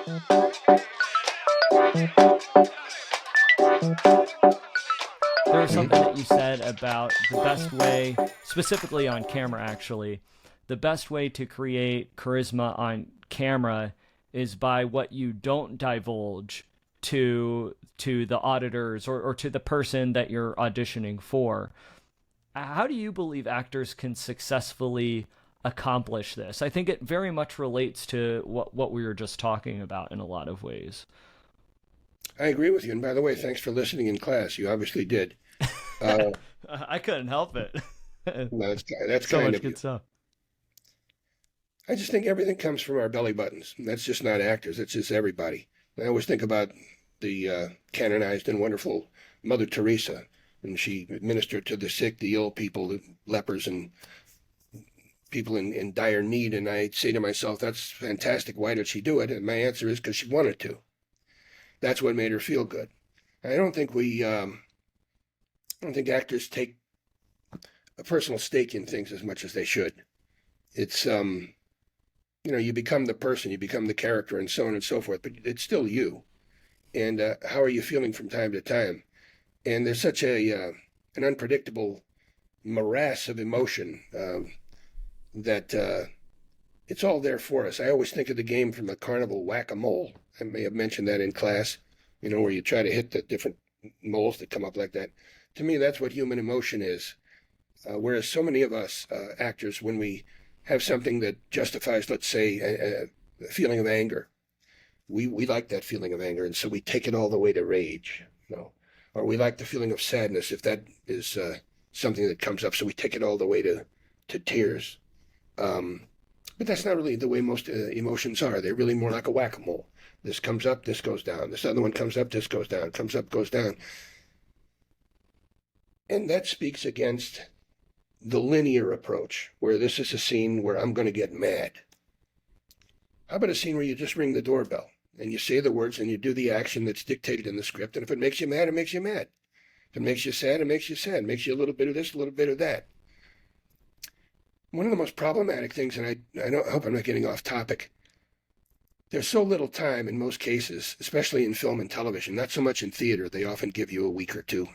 There was something that you said about the best way, specifically on camera actually, the best way to create charisma on camera is by what you don't divulge to the auditors or to the person that you're auditioning for. How do you believe actors can successfully accomplish this? I think it very much relates to what we were just talking about in a lot of ways. I agree with you. And by the way, thanks for listening in class. You obviously did. Uh, I couldn't help it. no, that's So kind much of you. good stuff. I just think everything comes from our belly buttons. And that's just not actors. It's just everybody. I always think about the canonized and wonderful Mother Teresa, and she administered to the sick, the ill people, the lepers, and people in dire need. And I say to myself, that's fantastic. Why did she do it? And my answer is because she wanted to. That's what made her feel good. I don't think I don't think actors take a personal stake in things as much as they should. It's you become the person, you become the character, and so on and so forth. But it's still you. And how are you feeling from time to time? And there's such a an unpredictable morass of emotion that it's all there for us. I always think of the game from the carnival whack-a-mole. I may have mentioned that in class, where you try to hit the different moles that come up like that. To me, that's what human emotion is. Whereas so many of us actors, when we have something that justifies, let's say, a feeling of anger, we like that feeling of anger, and so we take it all the way to rage. Or we like the feeling of sadness if that is something that comes up, so we take it all the way to tears. But that's not really the way most emotions are. They're really more like a whack-a-mole. This comes up, this goes down. This other one comes up, this goes down. Comes up, goes down. And that speaks against the linear approach, where this is a scene where I'm going to get mad. How about a scene where you just ring the doorbell and you say the words and you do the action that's dictated in the script? And if it makes you mad, it makes you mad. If it makes you sad, it makes you sad. It makes you a little bit of this, a little bit of that. One of the most problematic things, and I hope I'm not getting off topic, there's so little time in most cases, especially in film and television, not so much in theater. They often give you a week or two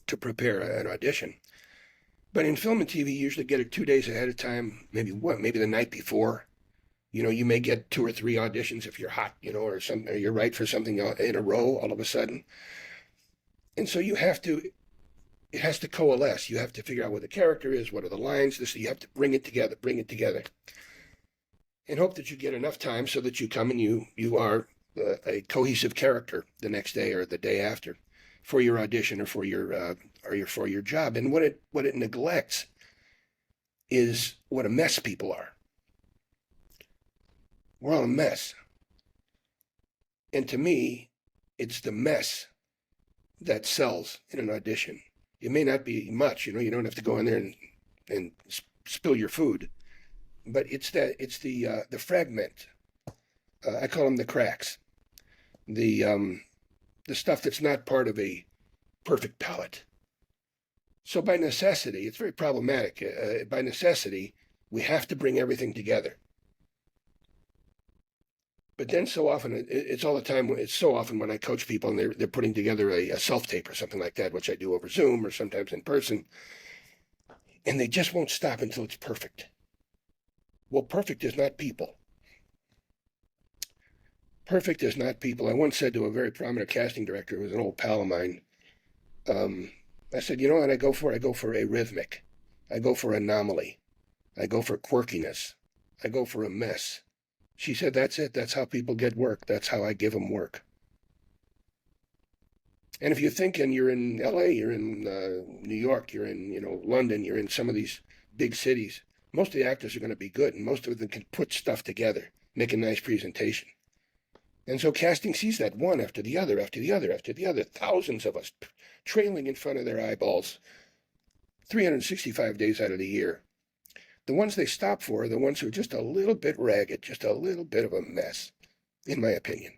to prepare an audition. But in film and TV, you usually get it 2 days ahead of time, maybe the night before. You may get 2 or 3 auditions if you're hot, or you're right for something in a row all of a sudden. And so it has to coalesce. You have to figure out what the character is, what are the lines. You have to bring it together, and hope that you get enough time so that you come and you are a cohesive character the next day or the day after for your audition or for your job. And what it neglects is what a mess people are. We're all a mess. And to me, it's the mess that sells in an audition. It may not be much, you don't have to go in there and spill your food, but it's the fragment. I call them the cracks. The stuff that's not part of a perfect palette. So by necessity, it's very problematic. By necessity, we have to bring everything together. But then so often, it's all the time, it's so often when I coach people and they're putting together a self-tape or something like that, which I do over Zoom or sometimes in person, and they just won't stop until it's perfect. Well, perfect is not people. Perfect is not people. I once said to a very prominent casting director, who was an old pal of mine, I said, you know what I go for? I go for arrhythmic. I go for anomaly. I go for quirkiness. I go for a mess. She said, that's it. That's how people get work. That's how I give them work. And if you're thinking you're in LA, you're in New York, you're in London, you're in some of these big cities, most of the actors are going to be good, and most of them can put stuff together, make a nice presentation. And so casting sees that one after the other, after the other, after the other, thousands of us trailing in front of their eyeballs, 365 days out of the year. The ones they stop for are the ones who are just a little bit ragged, just a little bit of a mess, in my opinion.